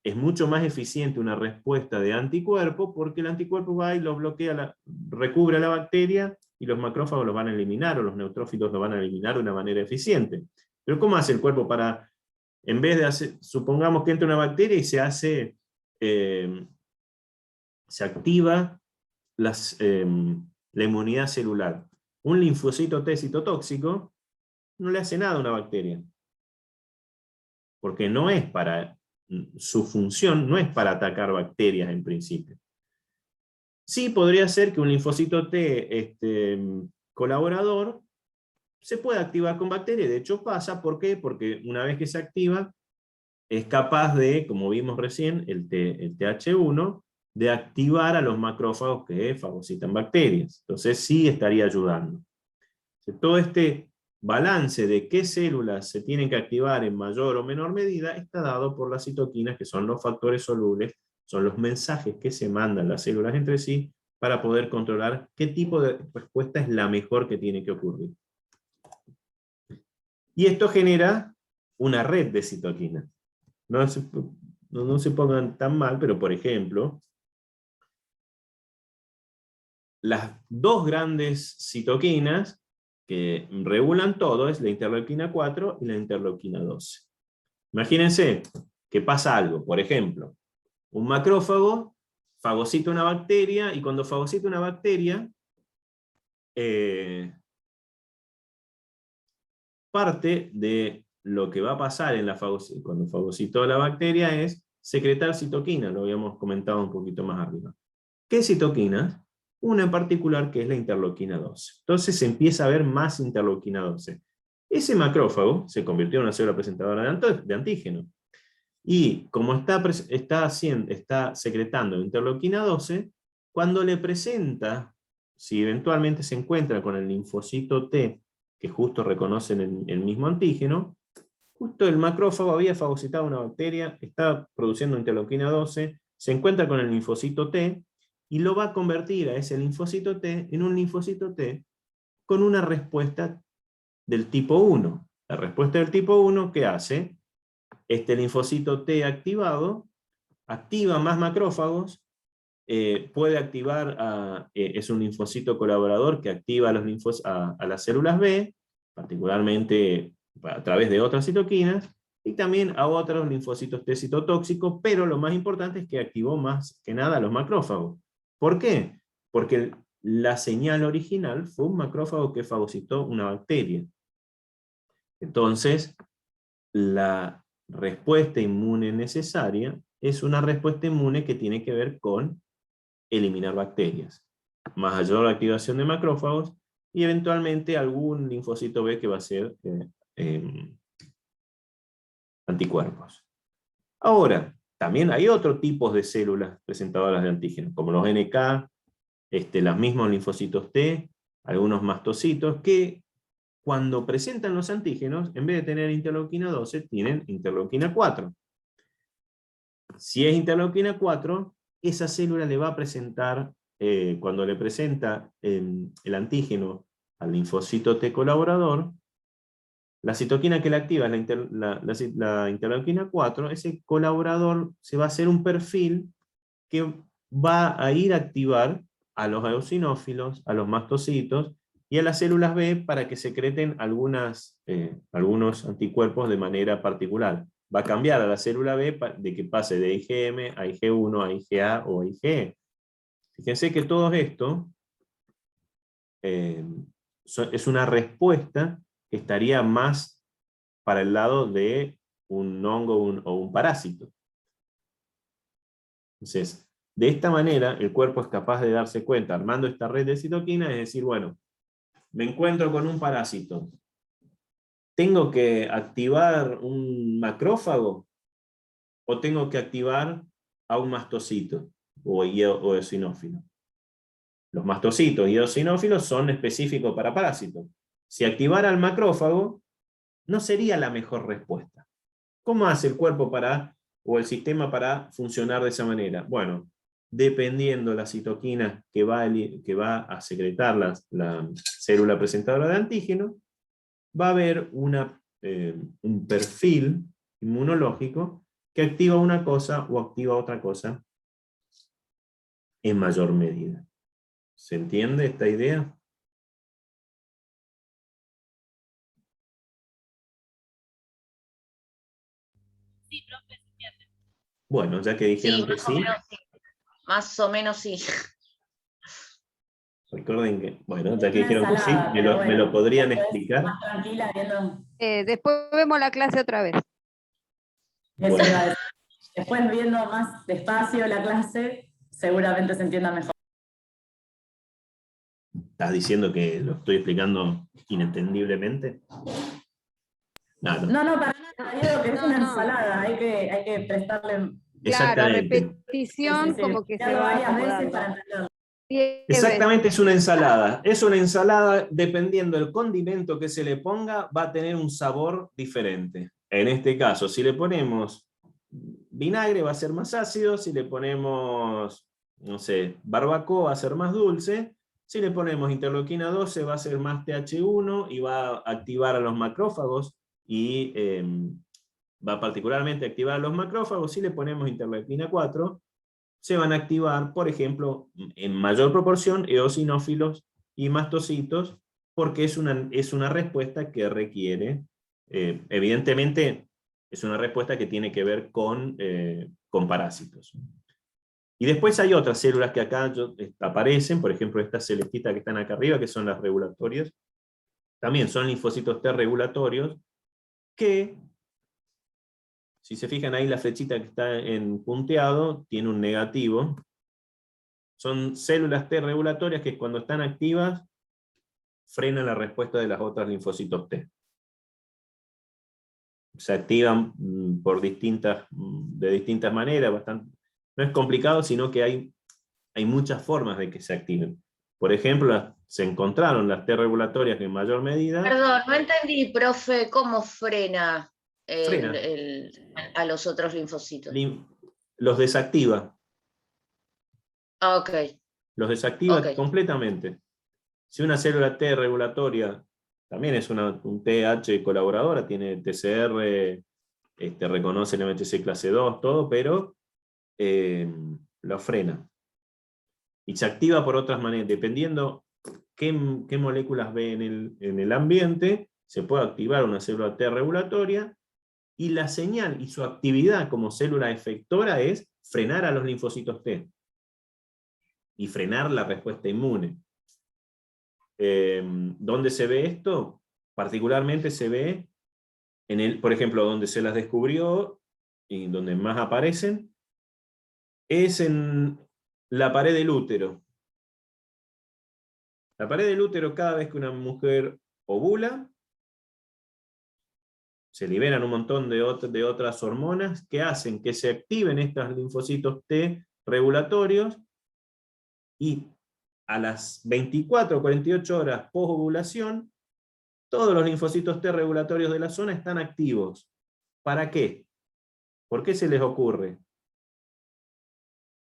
es mucho más eficiente una respuesta de anticuerpo, porque el anticuerpo va y lo bloquea, recubre a la bacteria, y los macrófagos lo van a eliminar, o los neutrófilos lo van a eliminar de una manera eficiente. Pero ¿cómo hace el cuerpo para, en vez de hacer, supongamos que entra una bacteria y se activa la inmunidad celular? Un linfocito T citotóxico no le hace nada a una bacteria, porque su función no es para atacar bacterias en principio. Sí podría ser que un linfocito T colaborador se pueda activar con bacterias. De hecho pasa, ¿por qué? Porque una vez que se activa, es capaz de, como vimos recién, el TH1, de activar a los macrófagos que fagocitan bacterias. Entonces sí estaría ayudando. Todo este balance de qué células se tienen que activar en mayor o menor medida está dado por las citoquinas, que son los factores solubles, son los mensajes que se mandan las células entre sí para poder controlar qué tipo de respuesta es la mejor que tiene que ocurrir. Y esto genera una red de citoquinas. No se pongan tan mal, pero por ejemplo, las dos grandes citoquinas que regulan todo es la interleuquina 4 y la interleuquina 12. Imagínense que pasa algo, por ejemplo, un macrófago fagocita una bacteria, y cuando fagocita una bacteria, parte de lo que va a pasar cuando fagocitó la bacteria es secretar citoquina, lo habíamos comentado un poquito más arriba. ¿Qué citoquinas? Una en particular que es la interleuquina 12. Entonces se empieza a ver más interleuquina 12. Ese macrófago se convirtió en una célula presentadora de antígeno. Y como está secretando interleuquina 12, cuando le presenta, si eventualmente se encuentra con el linfocito T, que justo reconocen el mismo antígeno, justo el macrófago había fagocitado una bacteria, está produciendo interleuquina 12, se encuentra con el linfocito T, y lo va a convertir a ese linfocito T en un linfocito T con una respuesta del tipo 1. La respuesta del tipo 1, ¿qué hace? Este linfocito T activado activa más macrófagos, puede activar, es un linfocito colaborador que activa a las células B, particularmente a través de otras citoquinas, y también a otros linfocitos T citotóxicos, pero lo más importante es que activó más que nada a los macrófagos. ¿Por qué? Porque la señal original fue un macrófago que fagocitó una bacteria. Entonces, la respuesta inmune necesaria es una respuesta inmune que tiene que ver con eliminar bacterias, mayor activación de macrófagos y eventualmente algún linfocito B que va a ser anticuerpos. Ahora, también hay otros tipos de células presentadoras de antígenos, como los NK, los mismos linfocitos T, algunos mastocitos, que cuando presentan los antígenos, en vez de tener interleuquina 12, tienen interleuquina 4. Si es interleuquina 4, esa célula le va a presentar, cuando le presenta el antígeno al linfocito T colaborador, la citoquina que le activa es la interleuquina 4, ese colaborador se va a hacer un perfil que va a ir a activar a los eosinófilos, a los mastocitos, y a las células B para que secreten algunos anticuerpos de manera particular. Va a cambiar a la célula B de que pase de IgM a Ig1, a IgA o a IgE. Fíjense que todo esto es una respuesta que estaría más para el lado de un hongo o un parásito. Entonces, de esta manera, el cuerpo es capaz de darse cuenta, armando esta red de citoquinas, es decir, bueno, me encuentro con un parásito. ¿Tengo que activar un macrófago? ¿O tengo que activar a un mastocito o eosinófilo? Los mastocitos y eosinófilos son específicos para parásitos. Si activara al macrófago, no sería la mejor respuesta. ¿Cómo hace el cuerpo o el sistema para funcionar de esa manera? Bueno, dependiendo la citoquina que va a secretar la célula presentadora de antígeno, va a haber un perfil inmunológico que activa una cosa o activa otra cosa en mayor medida. ¿Se entiende esta idea? Sí, profe, se entiende. Bueno, ya que dijeron Sí, que más o sí, menos sí. Más o menos sí. recuerden que, bueno, ya que Una dijeron que sí, ensalada, me pero lo bueno, podrían después, explicar. más tranquila viendo. Después vemos la clase otra vez. Eso Bueno. iba a decir. Después viendo más despacio la clase, seguramente se entienda mejor. ¿Estás diciendo que lo estoy explicando inentendiblemente? No. No, para nada, digo que es una No. ensalada, hay que prestarle. Claro, Exactamente. repetición como que se va varias veces acomodando. para entenderlo. 10 Exactamente, veces. es una ensalada. Es una ensalada, dependiendo del condimento que se le ponga, va a tener un sabor diferente. En este caso, si le ponemos vinagre va a ser más ácido, si le ponemos, no sé, barbacoa va a ser más dulce, si le ponemos interleuquina 12 va a ser más TH1 y va a activar a los macrófagos y va particularmente a activar a los macrófagos. Si le ponemos interleuquina 4, se van a activar, por ejemplo, en mayor proporción, eosinófilos y mastocitos, porque es una respuesta que requiere, evidentemente, es una respuesta que tiene que ver con parásitos. Y después hay otras células que acá aparecen, por ejemplo, estas celestitas que están acá arriba, que son las regulatorias, también son linfocitos T regulatorios, que, si se fijan ahí, la flechita que está en punteado tiene un negativo. Son células T regulatorias que cuando están activas frenan la respuesta de las otras linfocitos T. se activan de distintas maneras, no es complicado, sino que hay muchas formas de que se activen. Por ejemplo, se encontraron las T regulatorias que en mayor medida... Perdón, no entendí, profe, cómo frena, Frena. a los otros linfocitos. Los desactiva. Ah, ok. Los desactiva Ok. completamente. Si una célula T regulatoria también es un TH colaboradora, tiene TCR, reconoce el MHC clase 2, todo, pero lo frena. Y se activa por otras maneras, dependiendo qué moléculas ve en el ambiente, se puede activar una célula T regulatoria, y la señal y su actividad como célula efectora es frenar a los linfocitos T, y frenar la respuesta inmune. ¿Dónde se ve esto? Particularmente se ve, por ejemplo, donde se las descubrió, y donde más aparecen, es en la pared del útero. La pared del útero, cada vez que una mujer ovula, se liberan un montón de otras hormonas que hacen que se activen estos linfocitos T regulatorios, y a las 24 o 48 horas post-ovulación, todos los linfocitos T regulatorios de la zona están activos. ¿Para qué? ¿Por qué se les ocurre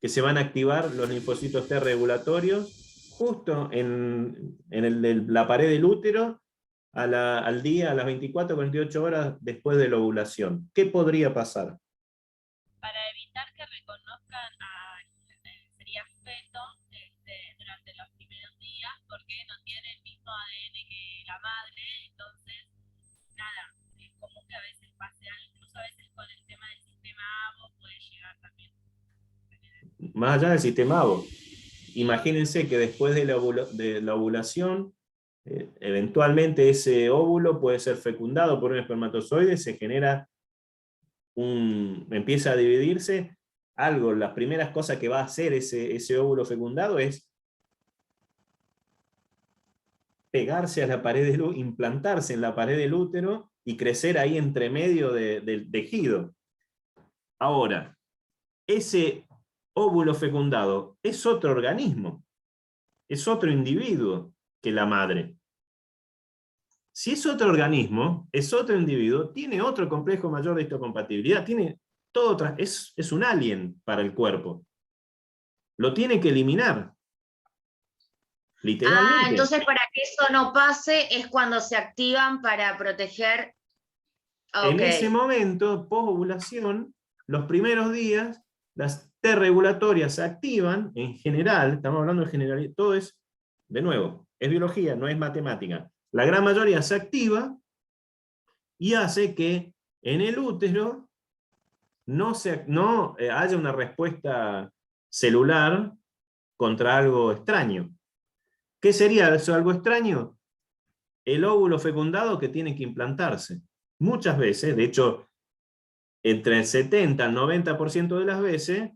que se van a activar los linfocitos T regulatorios justo en la pared del útero al día, a las 24 o 48 horas después de la ovulación? ¿Qué podría pasar? Para evitar que reconozcan sería feto durante los primeros días, porque no tiene el mismo ADN que la madre, entonces, nada, es común que a veces pase algo, incluso a veces con el tema del sistema AVO puede llegar también. Más allá del sistema AVO, imagínense que después de la ovulación, eventualmente ese óvulo puede ser fecundado por un espermatozoide, se genera empieza a dividirse. Las primeras cosas que va a hacer ese óvulo fecundado es pegarse a la pared del útero, implantarse en la pared del útero y crecer ahí entre medio del tejido. Ahora, ese óvulo fecundado es otro organismo, es otro individuo que la madre. Si es otro organismo, es otro individuo, tiene otro complejo mayor de histocompatibilidad, tiene todo es un alien para el cuerpo. Lo tiene que eliminar. Literalmente. Ah, entonces para que eso no pase es cuando se activan para proteger. En Ok. ese momento, post-ovulación, los primeros días, las T regulatorias se activan, en general, estamos hablando de generalidad, todo es, de nuevo, es biología, no es matemática. La gran mayoría se activa y hace que en el útero no haya una respuesta celular contra algo extraño. ¿Qué sería eso, algo extraño? El óvulo fecundado que tiene que implantarse. Muchas veces, de hecho, entre el 70 al 90% de las veces,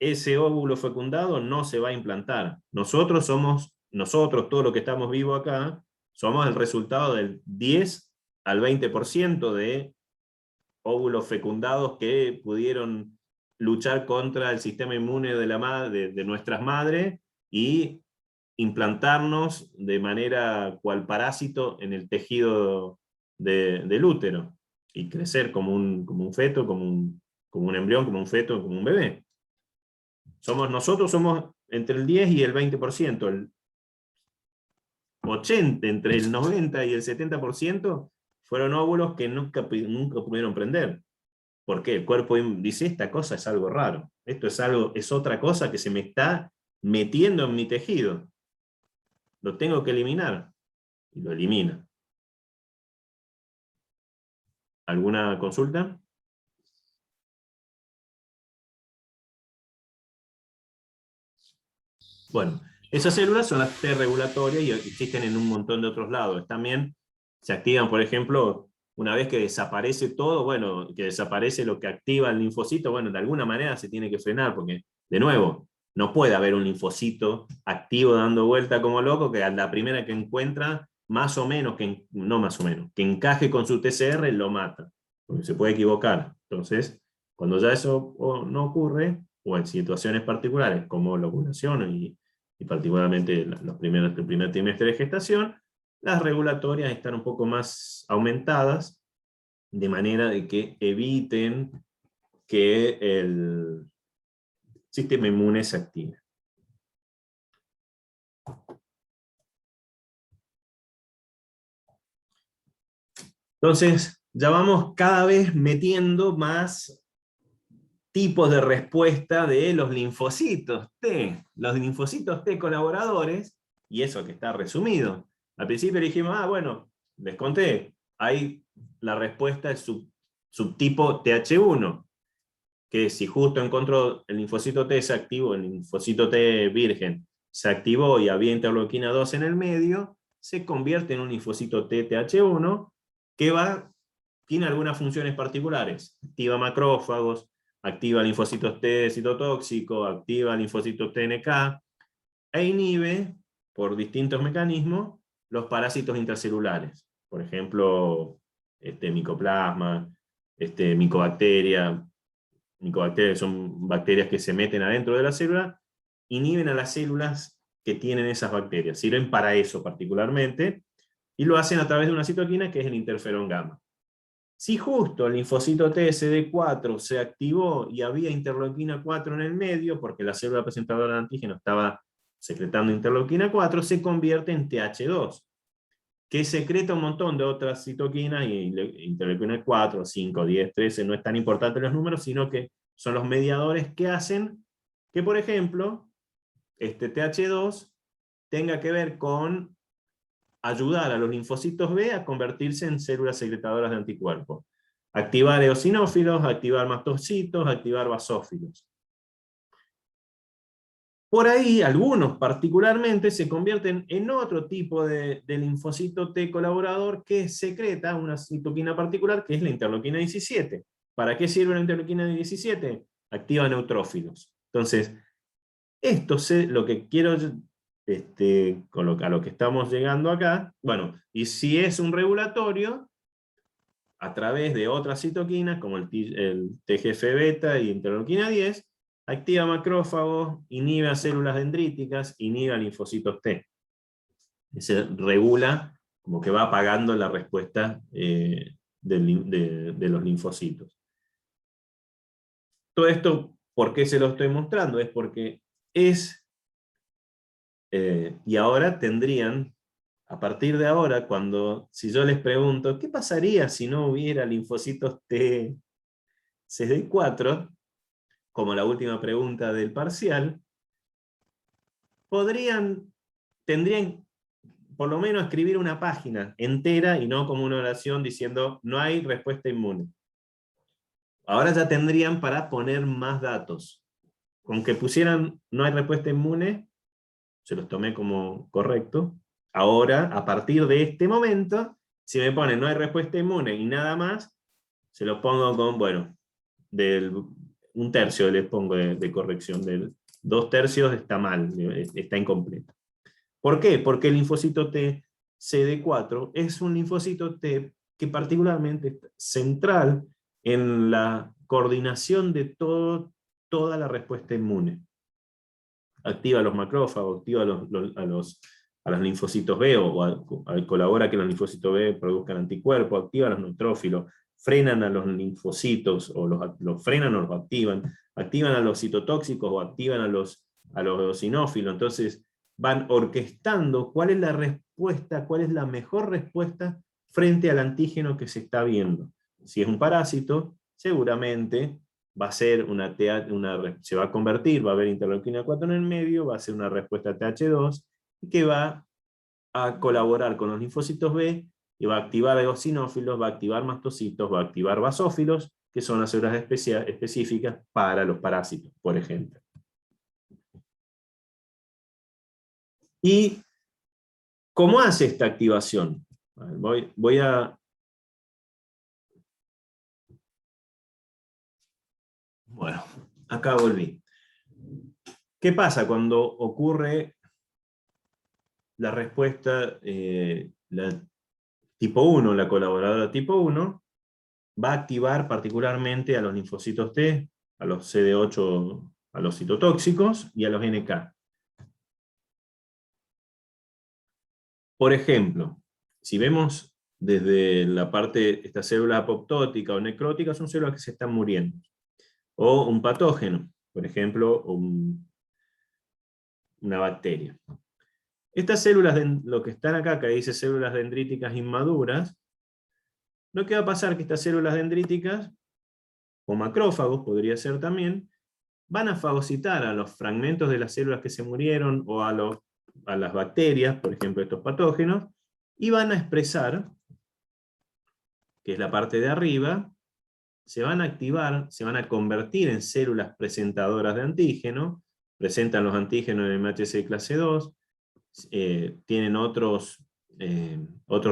ese óvulo fecundado no se va a implantar. Nosotros, todo lo que estamos vivos acá, somos el resultado del 10 al 20% de óvulos fecundados que pudieron luchar contra el sistema inmune de nuestras madres y implantarnos de manera cual parásito en el tejido del útero y crecer como un feto, como un embrión, como un feto, como un bebé. Nosotros somos entre el 10 y el 20%, el 80%, entre el 90 y el 70% fueron óvulos que nunca pudieron prender. ¿Por qué? El cuerpo dice, esta cosa es algo raro, es otra cosa que se me está metiendo en mi tejido. Lo tengo que eliminar. Y lo elimina. ¿Alguna consulta? Bueno, esas células son las T regulatorias y existen en un montón de otros lados. También se activan, por ejemplo, una vez que desaparece todo, bueno, que desaparece lo que activa el linfocito, bueno, de alguna manera se tiene que frenar, porque, de nuevo, no puede haber un linfocito activo dando vuelta como loco, que a la primera que encuentra más o menos, no más o menos, que encaje con su TCR, lo mata, porque se puede equivocar. Entonces, cuando ya eso no ocurre, o en situaciones particulares como la ovulación y particularmente el primer trimestre de gestación, las regulatorias están un poco más aumentadas, de manera de que eviten que el sistema inmune se active. Entonces, ya vamos cada vez metiendo más tipos de respuesta de los linfocitos T. Los linfocitos T colaboradores, y eso que está resumido. Al principio dijimos, bueno, les conté, hay la respuesta es subtipo TH1, que si justo encontró el linfocito T se activó, el linfocito T virgen se activó y había interleuquina 2 en el medio, se convierte en un linfocito T TH1 que tiene algunas funciones particulares. Activa macrófagos, activa linfocitos T citotóxico, activa linfocitos TNK, e inhibe, por distintos mecanismos, los parásitos intercelulares. Por ejemplo, micoplasma, micobacteria. Micobacterias son bacterias que se meten adentro de la célula, inhiben a las células que tienen esas bacterias. Sirven para eso particularmente, y lo hacen a través de una citoquina que es el interferón gamma. Si justo el linfocito T CD4 se activó y había interleuquina 4 en el medio, porque la célula presentadora de antígeno estaba secretando interleuquina 4, se convierte en TH2, que secreta un montón de otras citoquinas, y interleuquina 4, 5, 10, 13, no es tan importante los números, sino que son los mediadores que hacen que, por ejemplo, este TH2 tenga que ver con ayudar a los linfocitos B a convertirse en células secretadoras de anticuerpos. Activar eosinófilos, activar mastocitos, activar basófilos. Por ahí, algunos particularmente se convierten en otro tipo de linfocito T colaborador que secreta una citoquina particular, que es la interleuquina 17. ¿Para qué sirve la interleuquina 17? Activa neutrófilos. Entonces, esto es lo que quiero, a lo que estamos llegando acá. Bueno, y si es un regulatorio, a través de otras citoquinas, como el TGF-beta y interleuquina 10, activa macrófagos, inhibe a células dendríticas, inhibe a linfocitos T. Se regula, como que va apagando la respuesta de los linfocitos. Todo esto, ¿por qué se lo estoy mostrando? Es porque y ahora tendrían, a partir de ahora, si yo les pregunto, ¿qué pasaría si no hubiera linfocitos T CD4? Como la última pregunta del parcial, tendrían por lo menos escribir una página entera y no como una oración diciendo no hay respuesta inmune. Ahora ya tendrían para poner más datos. Con que pusieran no hay respuesta inmune, se los tomé como correcto. Ahora, a partir de este momento, si me ponen no hay respuesta inmune y nada más, se los pongo con, bueno, un tercio les pongo de corrección, 2/3 está mal, está incompleto. ¿Por qué? Porque el linfocito T CD4 es un linfocito T que particularmente es central en la coordinación de toda la respuesta inmune. Activa a los macrófagos, activa a los linfocitos B, colabora que los linfocitos B produzcan anticuerpos, activa a los neutrófilos, frenan a los linfocitos, o los frenan o los activan a los citotóxicos o activan a los eosinófilos. Entonces van orquestando cuál es la respuesta, cuál es la mejor respuesta frente al antígeno que se está viendo. Si es un parásito, seguramente va a ser se va a convertir, va a haber interleuquina 4 en el medio, va a ser una respuesta TH2, que va a colaborar con los linfocitos B, y va a activar eosinófilos, va a activar mastocitos, va a activar basófilos, que son las células específicas para los parásitos, por ejemplo. ¿Y cómo hace esta activación? Voy a... Bueno, acá volví. ¿Qué pasa cuando ocurre la respuesta la tipo 1, la colaboradora tipo 1, va a activar particularmente a los linfocitos T, a los CD8, a los citotóxicos y a los NK. Por ejemplo, si vemos desde la parte, estas células apoptóticas o necróticas, son células que se están muriendo. O un patógeno, por ejemplo, una bacteria. Estas células, lo que están acá, que dice células dendríticas inmaduras, lo que va a pasar es que estas células dendríticas, o macrófagos podría ser también, van a fagocitar a los fragmentos de las células que se murieron, o a las bacterias, por ejemplo estos patógenos, y van a expresar, que es la parte de arriba, se van a activar, se van a convertir en células presentadoras de antígeno, presentan los antígenos en el MHC clase 2, tienen otros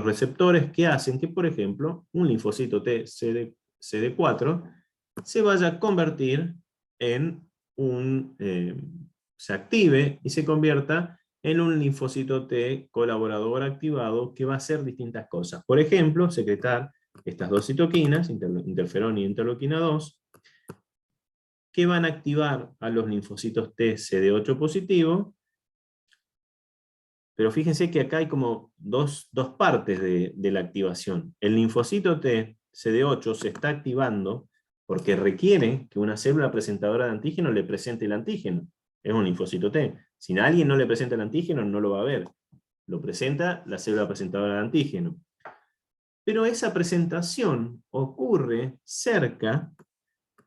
receptores que hacen que, por ejemplo, un linfocito T CD4 se vaya a convertir en se active y se convierta en un linfocito T colaborador activado que va a hacer distintas cosas. Por ejemplo, secretar estas dos citoquinas, interferón y interleuquina 2, que van a activar a los linfocitos T CD8 positivo. Pero fíjense que acá hay como dos partes de la activación. El linfocito T CD8 se está activando porque requiere que una célula presentadora de antígeno le presente el antígeno. Es un linfocito T. Si alguien no le presenta el antígeno, no lo va a ver. Lo presenta la célula presentadora de antígeno. Pero esa presentación ocurre cerca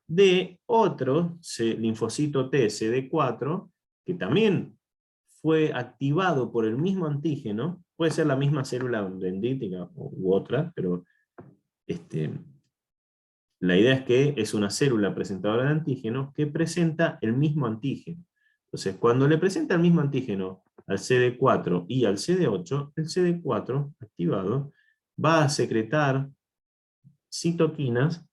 de otro linfocito T CD4, que también fue activado por el mismo antígeno, puede ser la misma célula dendrítica u otra, pero la idea es que es una célula presentadora de antígeno que presenta el mismo antígeno. Entonces, cuando le presenta el mismo antígeno al CD4 y al CD8, el CD4 activado va a secretar citoquinas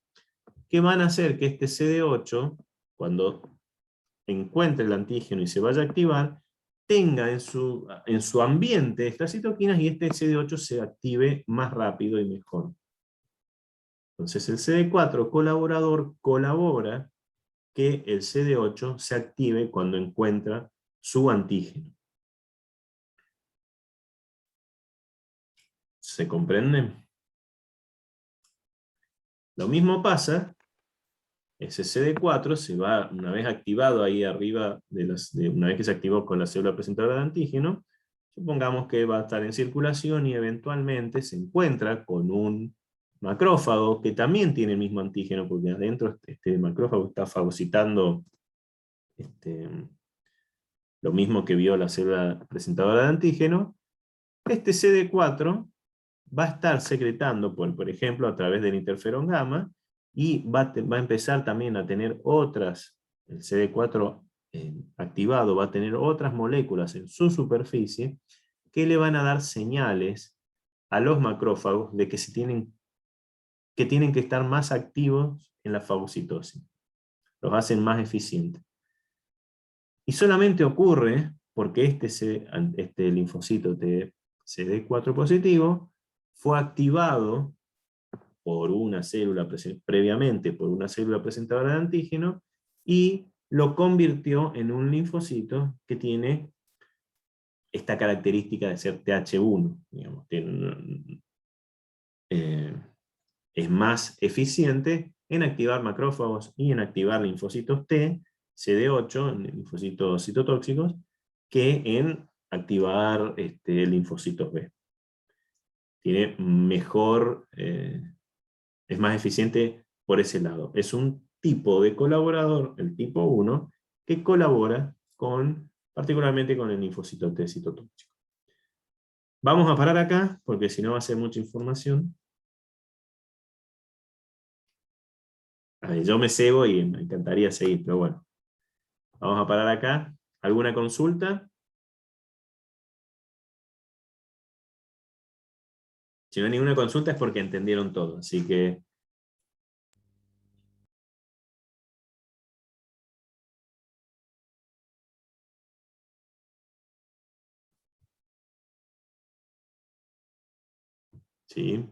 que van a hacer que este CD8, cuando encuentre el antígeno y se vaya a activar, tenga en su ambiente estas citoquinas y este CD8 se active más rápido y mejor. Entonces el CD4 colaborador colabora que el CD8 se active cuando encuentra su antígeno. ¿Se comprende? Lo mismo pasa, ese CD4 se va, una vez activado ahí arriba, una vez que se activó con la célula presentadora de antígeno, supongamos que va a estar en circulación y eventualmente se encuentra con un macrófago que también tiene el mismo antígeno, porque adentro este macrófago está fagocitando lo mismo que vio la célula presentadora de antígeno. Este CD4 va a estar secretando, por ejemplo, a través del interferón gamma, y va a empezar también a tener otras, el CD4 activado va a tener otras moléculas en su superficie que le van a dar señales a los macrófagos de que tienen que estar más activos en la fagocitosis. Los hacen más eficientes. Y solamente ocurre porque este linfocito CD4 positivo fue activado por una célula previamente por una célula presentadora de antígeno y lo convirtió en un linfocito que tiene esta característica de ser TH1. Digamos, es más eficiente en activar macrófagos y en activar linfocitos T, CD8, linfocitos citotóxicos, que en activar linfocitos B. Tiene mejor, es más eficiente por ese lado. Es un tipo de colaborador, el tipo 1, que colabora particularmente con el linfocito T citotóxico. Vamos a parar acá, porque si no va a ser mucha información. Yo me cebo y me encantaría seguir, pero bueno. Vamos a parar acá. ¿Alguna consulta? Si no hay ninguna consulta es porque entendieron todo, así que ¿sí?